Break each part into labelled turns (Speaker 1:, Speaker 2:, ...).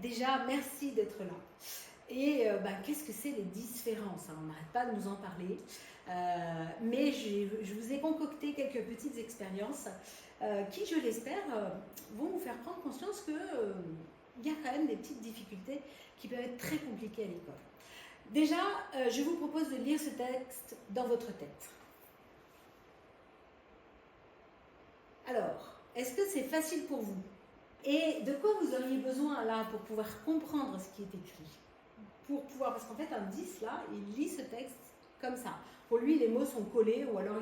Speaker 1: déjà, merci d'être là. Et qu'est-ce que c'est les dysphérences, hein? On n'arrête pas de nous en parler. Mais je vous ai concocté quelques petites expériences qui, je l'espère, vont vous faire prendre conscience qu'il y a quand même des petites difficultés qui peuvent être très compliquées à l'école. Déjà, je vous propose de lire ce texte dans votre tête. Alors, est-ce que c'est facile pour vous? Et de quoi vous auriez besoin là pour pouvoir comprendre ce qui est écrit? Parce qu'en fait, un 10 là, il lit ce texte comme ça. Pour lui, les mots sont collés ou alors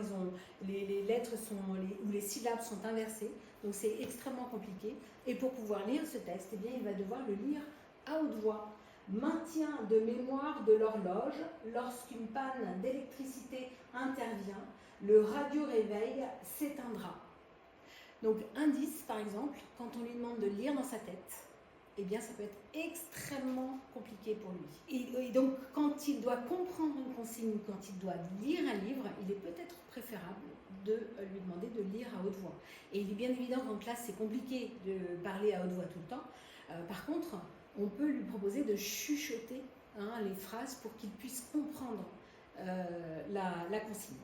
Speaker 1: les lettres ou les syllabes sont inversées. Donc c'est extrêmement compliqué. Et pour pouvoir lire ce texte, eh bien, il va devoir le lire à haute voix. Maintien de mémoire de l'horloge. Lorsqu'une panne d'électricité intervient, le radio-réveil s'éteindra. Donc un 10, par exemple, quand on lui demande de lire dans sa tête, eh bien, ça peut être extrêmement compliqué pour lui. Et donc, quand il doit comprendre une consigne, quand il doit lire un livre, il est peut-être préférable de lui demander de lire à haute voix. Et il est bien évident qu'en classe, c'est compliqué de parler à haute voix tout le temps. Par contre, on peut lui proposer de chuchoter les phrases pour qu'il puisse comprendre la consigne.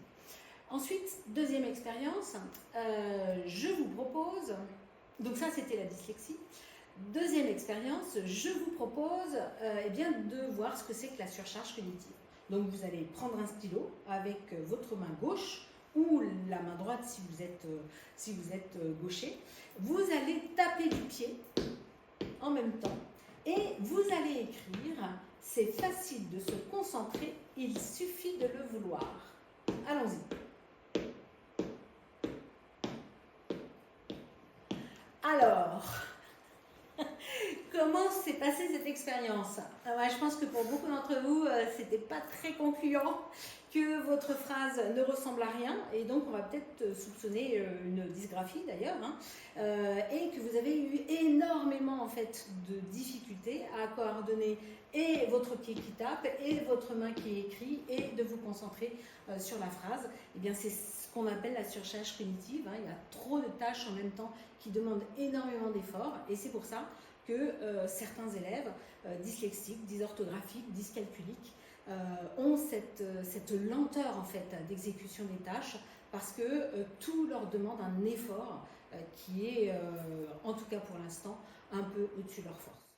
Speaker 1: Ensuite, deuxième expérience, je vous propose, donc ça c'était la dyslexie. Deuxième expérience, je vous propose de voir ce que c'est que la surcharge cognitive. Donc vous allez prendre un stylo avec votre main gauche ou la main droite si vous êtes gaucher. Vous allez taper du pied en même temps et vous allez écrire « C'est facile de se concentrer, il suffit de le vouloir ». Allons-y. Alors, comment s'est passée cette expérience? Je pense que pour beaucoup d'entre vous, c'était pas très concluant, que votre phrase ne ressemble à rien, et donc on va peut-être soupçonner une dysgraphie d'ailleurs, et que vous avez eu énormément en fait de difficultés à coordonner et votre pied qui tape et votre main qui écrit et de vous concentrer sur la phrase. Et bien c'est ce qu'on appelle la surcharge cognitive. Il y a trop de tâches en même temps qui demandent énormément d'efforts, et c'est pour ça que certains élèves dyslexiques, dysorthographiques, dyscalculiques ont cette lenteur en fait d'exécution des tâches parce que tout leur demande un effort qui est, en tout cas pour l'instant, un peu au-dessus de leur force.